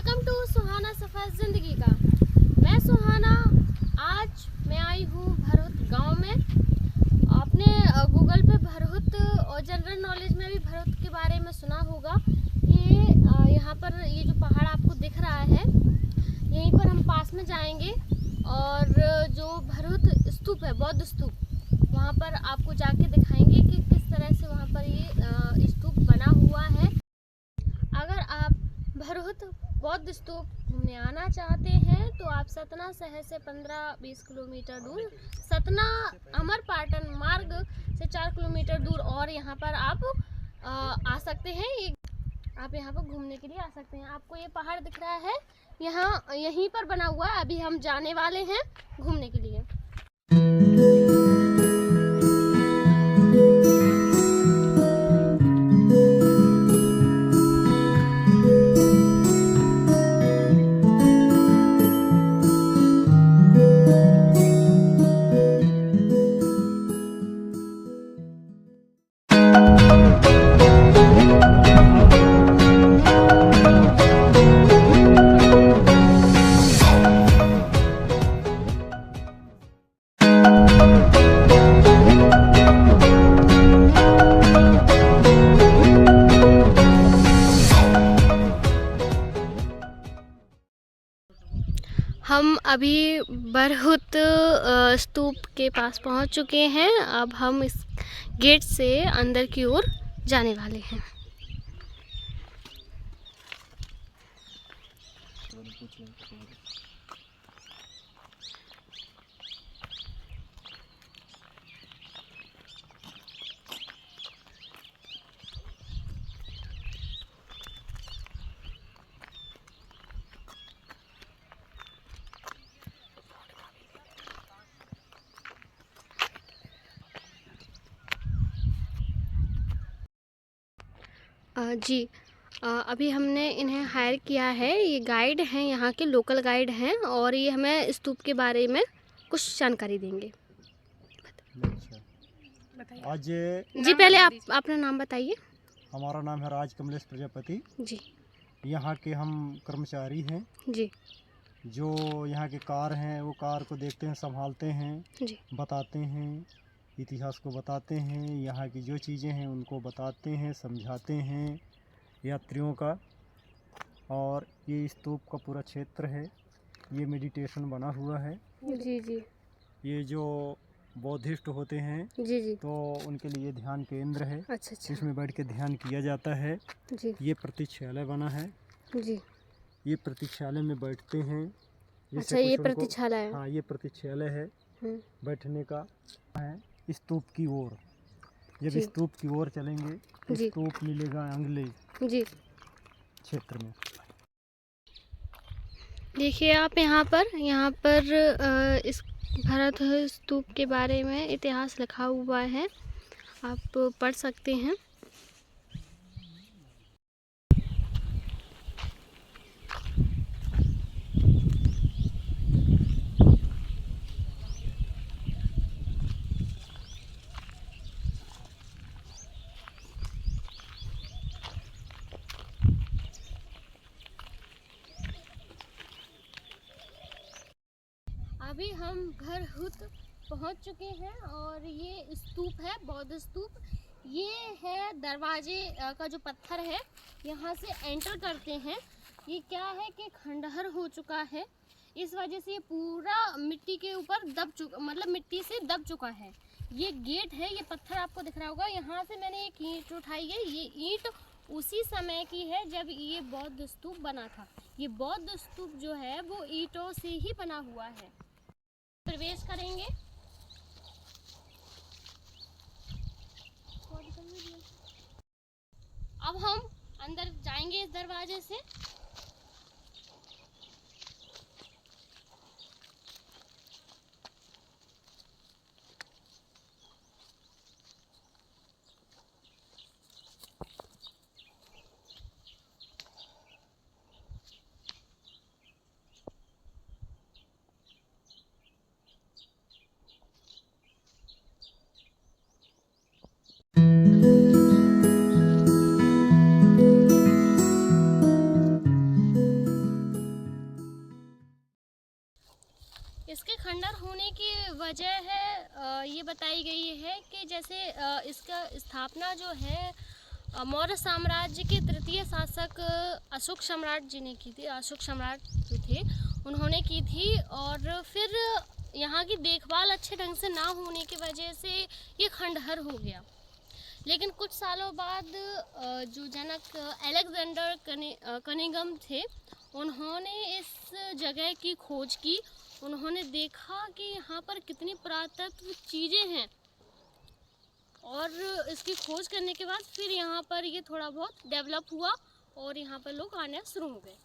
Welcome to सुहाना सफ़र ज़िंदगी का। मैं सुहाना, आज मैं आई हूँ भरहुत गांव में। आपने गूगल पे भरहुत और जनरल नॉलेज में भी भरहुत के बारे में सुना होगा। ये यहाँ पर ये जो पहाड़ आपको दिख रहा है, यहीं पर हम पास में जाएंगे और जो भरहुत स्तूप है, बौद्ध स्तूप, वहाँ पर आपको जाके दिखाएंगे कि किस तरह से वहाँ पर ये स्तूप बना हुआ है। अगर आप भरहुत बौद्ध स्तूप घूमने आना चाहते हैं तो आप सतना शहर से 15-20 किलोमीटर दूर, सतना अमरपाटन मार्ग से 4 किलोमीटर दूर और यहाँ पर आप आ सकते हैं। आप यहाँ पर घूमने के लिए आ सकते हैं। आपको ये पहाड़ दिख रहा है, यहीं पर बना हुआ है। अभी हम जाने वाले हैं घूमने के लिए। हम अभी भरहुत स्तूप के पास पहुंच चुके हैं। अब हम इस गेट से अंदर की ओर जाने वाले हैं। जी, अभी हमने इन्हें हायर किया है। ये गाइड हैं, यहाँ के लोकल गाइड हैं और ये हमें स्तूप के बारे में कुछ जानकारी देंगे। अच्छा, आज जी, पहले आप अपना नाम बताइए। हमारा नाम है राज कमलेश प्रजापति जी। यहाँ के हम कर्मचारी हैं। जी। जो यहाँ के कार हैं वो कार को देखते हैं, संभालते हैं, जी। बताते हैं, इतिहास को बताते हैं, यहाँ की जो चीज़ें हैं उनको बताते हैं, समझाते हैं यात्रियों का। और ये स्तूप का पूरा क्षेत्र है, ये मेडिटेशन बना हुआ है। जी। जी। ये जो बौद्धिस्ट होते हैं जी। जी। तो उनके लिए ध्यान केंद्र है। अच्छा। इसमें बैठ के ध्यान किया जाता है। जी। ये प्रतीक्षालय बना है। जी। ये प्रतीक्षालय में बैठते हैं। अच्छा, ये प्रतीक्षालय है। हाँ, ये प्रतीक्षालय है बैठने का है। स्तूप की ओर जब स्तूप की ओर चलेंगे, स्तूप मिलेगा अगले क्षेत्र में। देखिए आप यहाँ पर इस भरत स्तूप के बारे में इतिहास लिखा हुआ है, आप पढ़ सकते हैं। अभी हम भरहुत पहुंच चुके हैं और ये स्तूप है, बौद्ध स्तूप। ये है दरवाजे का जो पत्थर है, यहाँ से एंटर करते हैं। ये क्या है कि खंडहर हो चुका है, इस वजह से ये पूरा मिट्टी के ऊपर दब चुका, मतलब मिट्टी से दब चुका है। ये गेट है, ये पत्थर आपको दिख रहा होगा। यहाँ से मैंने एक ईंट उठाई है। ये ईंट उसी समय की है जब ये बौद्ध स्तूप बना था। ये बौद्ध स्तूप जो है वो ईंटों से ही बना हुआ है। प्रवेश करेंगे। अब हम अंदर जाएंगे इस दरवाजे से। इसके खंडहर होने की वजह है ये बताई गई है कि जैसे इसका स्थापना जो है मौर्य साम्राज्य के तृतीय शासक अशोक सम्राट जी ने की थी। अशोक सम्राट जो थे उन्होंने की थी, और फिर यहाँ की देखभाल अच्छे ढंग से ना होने की वजह से ये खंडहर हो गया। लेकिन कुछ सालों बाद जो जनक अलेक्जेंडर कनिंघम थे, उन्होंने इस जगह की खोज की। उन्होंने देखा कि यहाँ पर कितनी पुरातत्व चीज़ें हैं, और इसकी खोज करने के बाद फिर यहाँ पर ये थोड़ा बहुत डेवलप हुआ और यहाँ पर लोग आना शुरू हो गए।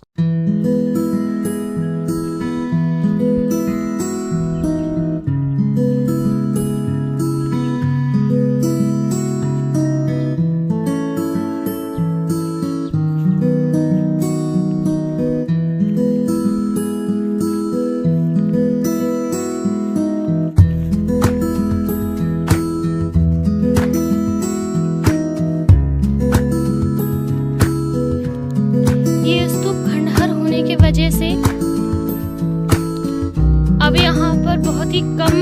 वजह से अब यहाँ पर बहुत ही कम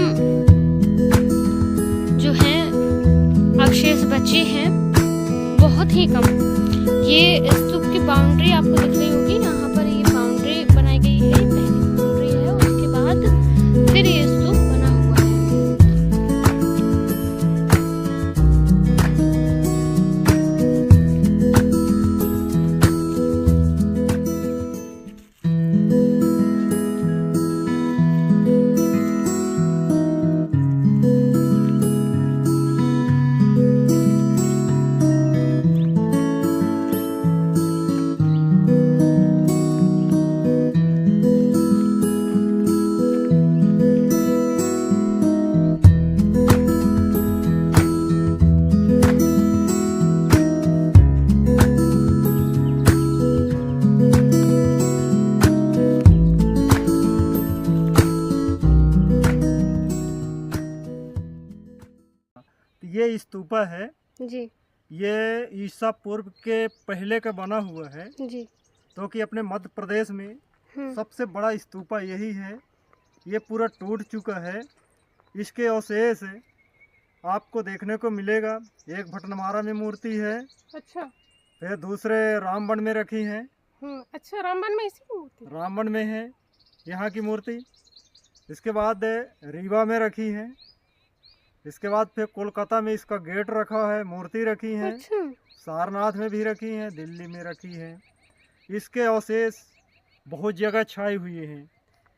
जो है अवशेष बचे हैं, बहुत ही कम। ये स्तूप की बाउंड्री आपको दिख रही होगी, यहाँ पर ये बाउंड्री बनाई गई है, पहली बाउंड्री है, उसके बाद फिर ये स्तूप बना हुआ है। ये स्तूपा है जी ये ईसा पूर्व के पहले का बना हुआ है जी। तो कि अपने मध्य प्रदेश में सबसे बड़ा स्तूपा यही है। ये पूरा टूट चुका है। इसके अवशेष आपको देखने को मिलेगा। एक भटनमारा में मूर्ति है। अच्छा। फिर दूसरे रामबन में रखी है। अच्छा, रामबन में इसी मूर्ति? रामबन में है यहाँ की मूर्ति। इसके बाद रीवा में रखी है। इसके बाद फिर कोलकाता में इसका गेट रखा है, मूर्ति रखी है। अच्छा। सारनाथ में भी रखी है, दिल्ली में रखी है। इसके अवशेष बहुत जगह छाए हुए हैं।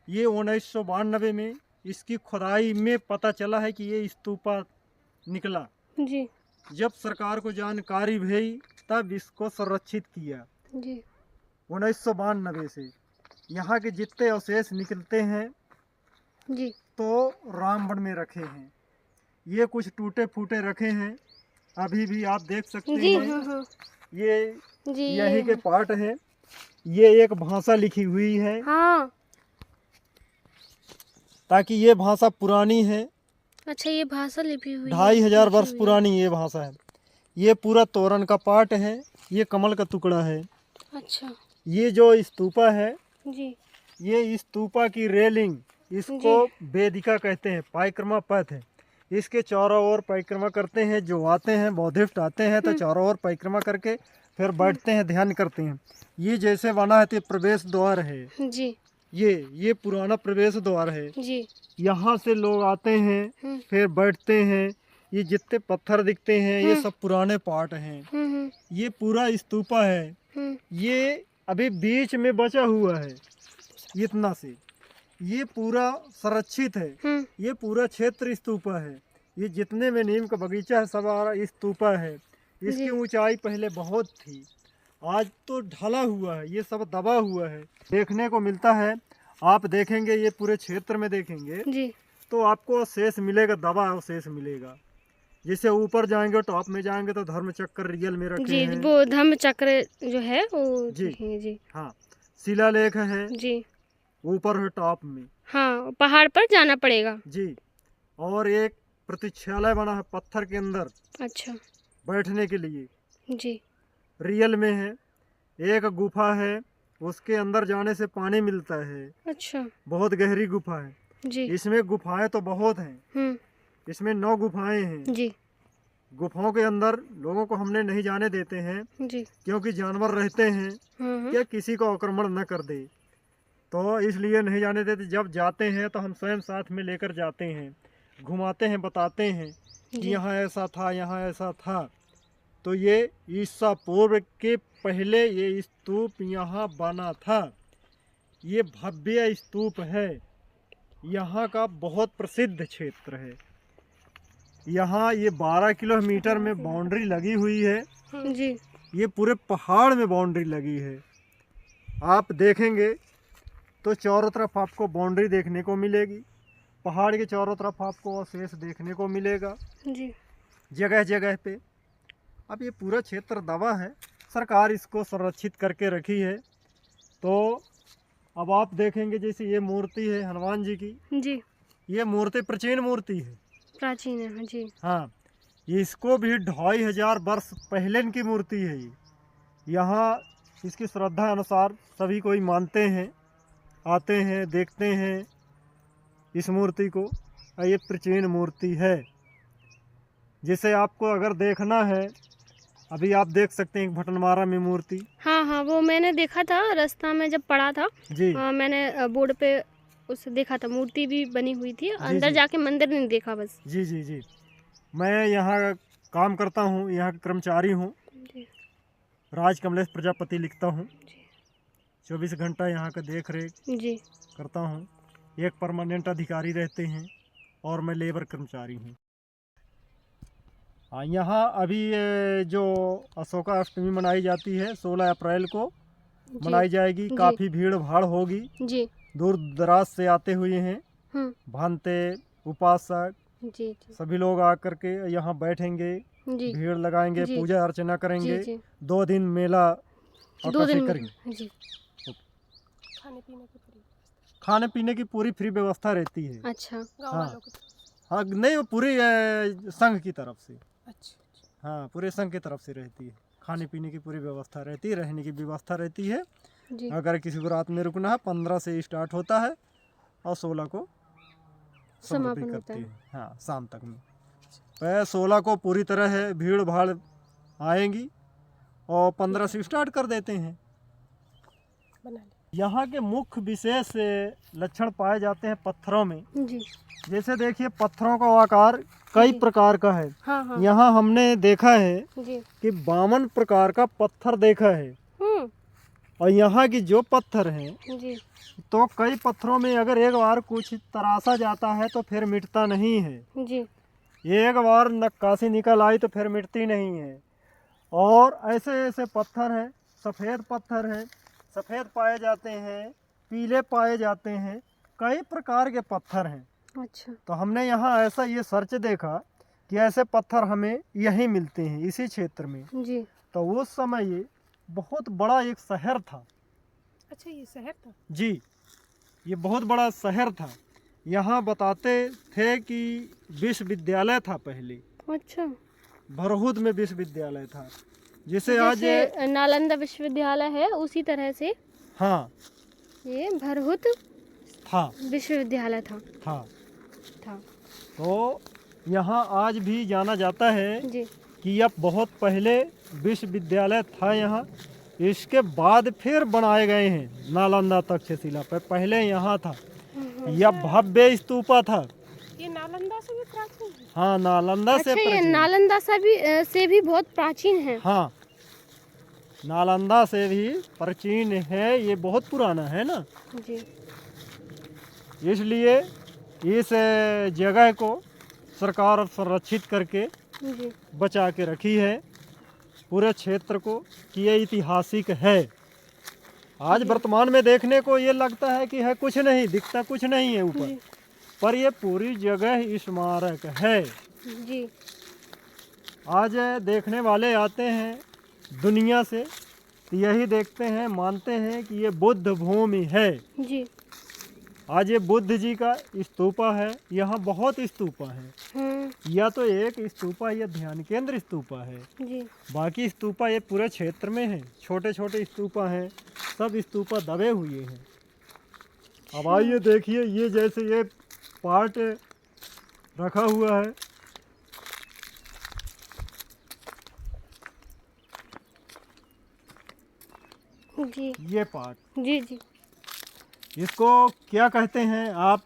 ये 1992 में इसकी खुदाई में पता चला है कि ये स्तूपा निकला जी। जब सरकार को जानकारी भई तब इसको संरक्षित किया जी। 1992 से यहाँ के जितने अवशेष निकलते हैं जी तो रामबन में रखे हैं। ये कुछ टूटे फूटे रखे हैं, अभी भी आप देख सकते जी, हैं। हाँ। ये जी, यही के पार्ट है। ये एक भाषा लिखी हुई है। हाँ। ताकि ये भाषा पुरानी है। अच्छा, ये भाषा लिपि हुई 2500 वर्ष पुरानी ये भाषा है। ये पूरा तोरण का पार्ट है। ये कमल का टुकड़ा है। अच्छा। ये जो स्तूपा है जी। ये स्तूपा की रेलिंग, इसको वेदिका कहते हैं, परिक्रमा पथ है। इसके चारों ओर परिक्रमा करते हैं। जो आते हैं बौद्धिस्ट आते हैं तो चारों ओर परिक्रमा करके फिर बैठते हैं, ध्यान करते हैं। ये जैसे बना है तो प्रवेश द्वार है जी। ये पुराना प्रवेश द्वार है जी। यहाँ से लोग आते हैं फिर बैठते हैं। ये जितने पत्थर दिखते हैं ये सब पुराने पार्ट हैं। ये पूरा स्तूपा है। ये अभी बीच में बचा हुआ है इतना से। ये पूरा संरक्षित है। ये पूरा क्षेत्र स्तूपा है। ये जितने में नीम का बगीचा है सब स्तूपा है। इसकी ऊंचाई पहले बहुत थी, आज तो ढला हुआ है। ये सब दबा हुआ है, देखने को मिलता है। आप देखेंगे ये पूरे क्षेत्र में देखेंगे जी। तो आपको अवशेष मिलेगा, दबा अवशेष मिलेगा। जैसे ऊपर जाएंगे टॉप में जाएंगे तो धर्म चक्र रियल में रखे जी, हैं। वो धर्म चक्र जो है वो जी जी। हाँ, शिलालेख है जी। ऊपर है टॉप में। हाँ, पहाड़ पर जाना पड़ेगा जी। और एक प्रतीक्षालय बना है पत्थर के अंदर। अच्छा। बैठने के लिए जी। रियल में है। एक गुफा है, उसके अंदर जाने से पानी मिलता है। अच्छा। बहुत गहरी गुफा है। जी इसमें गुफाएं तो बहुत हैं, इसमें 9 गुफाएं हैं। जी गुफाओं के अंदर लोगों को हमने नहीं जाने देते हैं, जी क्योंकि जानवर रहते हैं कि किसी को आक्रमण न कर दे, तो इसलिए नहीं जाने देते। जब जाते हैं तो हम स्वयं साथ में लेकर जाते हैं, घुमाते हैं, बताते हैं कि जी यहाँ ऐसा था, यहाँ ऐसा था। तो ये ईसा पूर्व के पहले ये स्तूप यहाँ बना था। ये भव्य स्तूप है, यहाँ का बहुत प्रसिद्ध क्षेत्र है। यहाँ ये 12 किलोमीटर में बाउंड्री लगी हुई है। जी ये पूरे पहाड़ में बाउंड्री लगी है। आप देखेंगे तो चारों तरफ आपको बाउंड्री देखने को मिलेगी, पहाड़ के चारों तरफ आपको अवशेष देखने को मिलेगा जी जगह जगह पे। अब ये पूरा क्षेत्र दबा है, सरकार इसको संरक्षित करके रखी है। तो अब आप देखेंगे जैसे ये मूर्ति है हनुमान जी की, जी ये मूर्ति प्राचीन मूर्ति है। प्राचीन है जी। हाँ, इसको भी 2500 वर्ष पहले की मूर्ति है ये। यहाँ इसकी श्रद्धा अनुसार सभी कोई मानते हैं, आते हैं, देखते हैं इस मूर्ति को। और ये प्राचीन मूर्ति है, जिसे आपको अगर देखना है, अभी आप देख सकते हैं एक भटनमारा में मूर्ति। हाँ हाँ, वो मैंने देखा था रास्ता में जब पड़ा था जी मैंने बोर्ड पे उसे देखा था, मूर्ति भी बनी हुई थी। अंदर जी। जाके मंदिर नहीं देखा बस। जी जी जी, मैं यहाँ काम करता हूँ, यहाँ का कर्मचारी हूँ, जी राज कमलेश प्रजापति लिखता हूँ। जी 24 घंटा यहाँ का देख रेख जी करता हूँ। एक परमानेंट अधिकारी रहते हैं और मैं लेबर कर्मचारी हूँ। हाँ, यहाँ अभी ये जो अशोका अष्टमी मनाई जाती है 16 अप्रैल को मनाई जाएगी। जी। काफ़ी भीड़ भाड़ होगी, जी दूर दराज से आते हुए हैं भांते, उपासक, जी सभी लोग आकर के यहाँ बैठेंगे, जी भीड़ लगाएंगे, जी। पूजा अर्चना करेंगे। जी 2 दिन मेला 2 दिन आकर्षित में करेंगे। जी। खाने पीने की पूरी फ्री व्यवस्था रहती है। अच्छा हाँ हाँ, नहीं वो पूरी संघ की तरफ से। अच्छा हाँ, पूरे संघ की तरफ से रहती है। खाने पीने की पूरी व्यवस्था रहती है, रहने की व्यवस्था रहती है। जी अगर किसी को रात में रुकना है 15 से स्टार्ट होता है और 16 को समाप्ति समापन होता करती है। है। हाँ, शाम तक में। 16 को पूरी तरह है भीड़ भाड़ आएंगी और 15 से स्टार्ट कर देते हैं। यहाँ के मुख्य विशेष लक्षण पाए जाते हैं पत्थरों में। जी जैसे देखिए पत्थरों का आकार कई जी। प्रकार का है। हाँ हाँ यहाँ हमने देखा है जी। कि 52 प्रकार का पत्थर देखा है। और यहाँ की जो पत्थर हैं जी तो कई पत्थरों में अगर एक बार कुछ तराशा जाता है तो फिर मिटता नहीं है। जी एक बार नक्काशी निकल आई तो फिर मिटती नहीं है। और ऐसे ऐसे पत्थर हैं, सफ़ेद पत्थर हैं, सफ़ेद पाए जाते हैं, पीले पाए जाते हैं, कई प्रकार के पत्थर हैं। अच्छा तो हमने यहाँ ऐसा ये सर्च देखा कि ऐसे पत्थर हमें यहीं मिलते हैं इसी क्षेत्र में। जी। तो उस समय ये बहुत बड़ा एक शहर था। अच्छा, ये शहर था जी, ये बहुत बड़ा शहर था। यहाँ बताते थे कि विश्वविद्यालय था पहले। अच्छा, भरहुद में विश्वविद्यालय था, जिसे आज जैसे नालंदा विश्वविद्यालय है उसी तरह से हाँ ये भरहुत था विश्वविद्यालय था। तो यहाँ आज भी जाना जाता है जी कि अब बहुत पहले विश्वविद्यालय था यहाँ। इसके बाद फिर बनाए गए हैं नालंदा तक्षशिला पर, पहले यहाँ था। यह भव्य स्तूपा था। ये नालंदा से भी प्राचीन है। हाँ, नालंदा से अच्छा, ये प्राचीन। नालंदा से भी बहुत प्राचीन है। हाँ, नालंदा से भी प्राचीन है, ये बहुत पुराना है ना। जी इसलिए इस जगह को सरकार संरक्षित करके जी बचा के रखी है पूरे क्षेत्र को, कि ये ऐतिहासिक है। आज वर्तमान में देखने को ये लगता है कि है कुछ नहीं, दिखता कुछ नहीं है ऊपर, जी पर ये पूरी जगह स्मारक है। जी आज देखने वाले आते हैं दुनिया से, तो यही देखते हैं, मानते हैं कि ये बुद्ध भूमि है। जी। आज ये बुद्ध जी का स्तूपा है। यहाँ बहुत स्तूपा है। या तो एक स्तूपा ये ध्यान केंद्र स्तूपा है, जी बाकी स्तूपा ये पूरे क्षेत्र में है। छोटे छोटे स्तूपा हैं, सब स्तूपा दबे हुए हैं। अब आइए देखिए, ये जैसे ये पार्ट रखा हुआ है। जी ये पार्ट जी जी। इसको क्या कहते हैं आप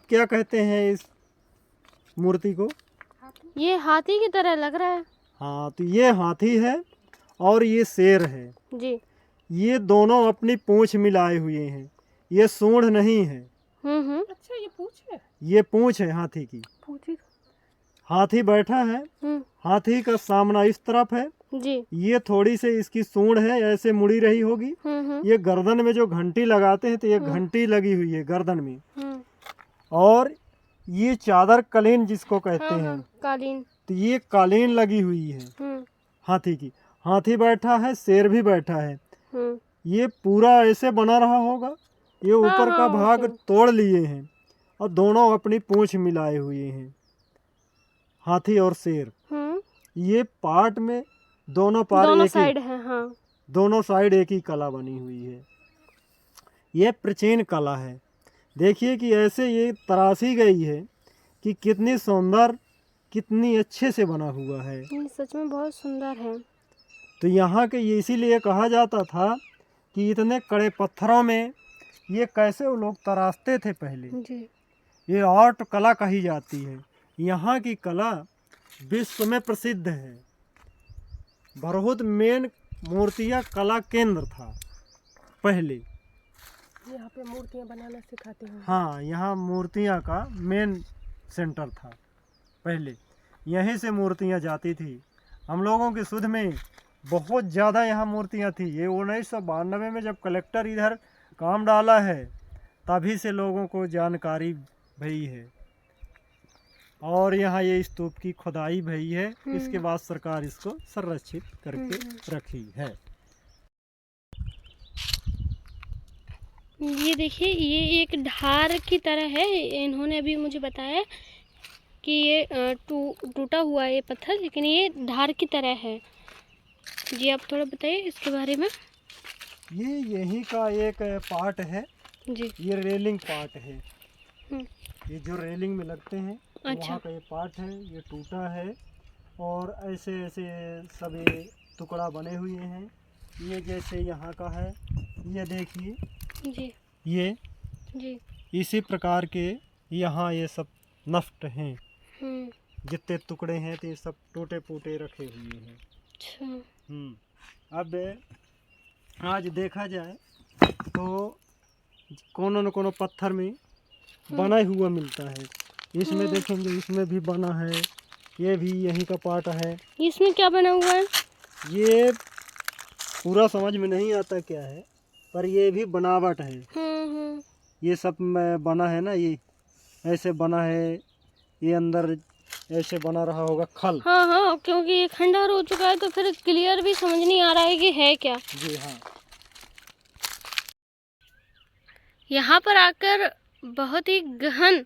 क्या कहते हैं इस मूर्ति को? ये हाथी की तरह लग रहा है। हाँ, तो ये हाथी है और ये शेर है। जी। ये दोनों अपनी पूंछ मिलाए हुए हैं। ये सूंड नहीं है, अच्छा, ये पूंछ है। ये पूंछ है हाथी की। पूंछ। हाथी बैठा है, हाथी का सामना इस तरफ है। जी। ये थोड़ी सी इसकी सूंड है, ऐसे मुड़ी रही होगी। ये गर्दन में जो घंटी लगाते हैं तो ये घंटी लगी हुई है गर्दन में। और ये चादर कलीन जिसको कहते हैं, कालीन। तो ये कालीन लगी हुई है हाथी की। हाथी बैठा है, शेर भी बैठा है। ये पूरा ऐसे बना रहा होगा। ये ऊपर का भाग तोड़ लिए हैं और दोनों अपनी पूंछ मिलाए हुए हैं, हाथी और शेर। ये पार्ट में दोनों साइड है। हाँ, दोनों साइड एक ही कला बनी हुई है। ये प्राचीन कला है। देखिए कि ऐसे ये तराशी गई है कि कितनी सुंदर, कितनी अच्छे से बना हुआ है। ये सच में बहुत सुंदर है। तो यहाँ के ये इसीलिए कहा जाता था कि इतने कड़े पत्थरों में ये कैसे वो लोग तराशते थे पहले। जी। ये आर्ट कला कही जाती है। यहाँ की कला विश्व में प्रसिद्ध है। भरहुत मेन मूर्तियाँ कला केंद्र था पहले। यहाँ पे मूर्तियाँ बनाना सिखाते हैं। हाँ, यहाँ मूर्तियाँ का मेन सेंटर था पहले। यहीं से मूर्तियाँ जाती थी। हम लोगों की सुध में बहुत ज़्यादा यहाँ मूर्तियाँ थी। ये 1992 में जब कलेक्टर इधर काम डाला है तभी से लोगों को जानकारी भई है। और यहाँ ये स्तूप की खुदाई भई है। इसके बाद सरकार इसको संरक्षित करके रखी है। ये देखिए, ये एक ढार की तरह है। इन्होंने अभी मुझे बताया कि ये टूटा हुआ है ये पत्थर, लेकिन ये ढार की तरह है। जी, आप थोड़ा बताइए इसके बारे में। ये यहीं का एक पार्ट है। जी। ये रेलिंग पार्ट है। ये जो रेलिंग में लगते हैं, अच्छा। वहाँ का ये पार्ट है। ये टूटा है और ऐसे ऐसे सब ये टुकड़ा बने हुए हैं। ये जैसे यहाँ का है, ये देखिए। जी ये जी। इसी प्रकार के यहाँ ये सब नष्ट हैं। जितने टुकड़े हैं तो ये सब टूटे फूटे रखे हुए हैं। अच्छा। अब आज देखा जाए तो कोनो न कोनो पत्थर में बना हुआ मिलता है। इसमें देखेंगे, इसमें भी बना है। ये भी यहीं का पार्ट है। इसमें क्या बना हुआ है? ये पूरा समझ में नहीं आता क्या है, पर ये भी बनावट है। ये सब में बना है ना, ये ऐसे बना है। ये अंदर ऐसे बना रहा होगा खल। हाँ, क्योंकि ये खंडहर हो चुका है तो फिर क्लियर भी समझ नहीं आ रहा है कि है क्या। जी हाँ। यहाँ पर आकर बहुत ही गहन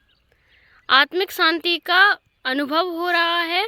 आत्मिक शांति का अनुभव हो रहा है।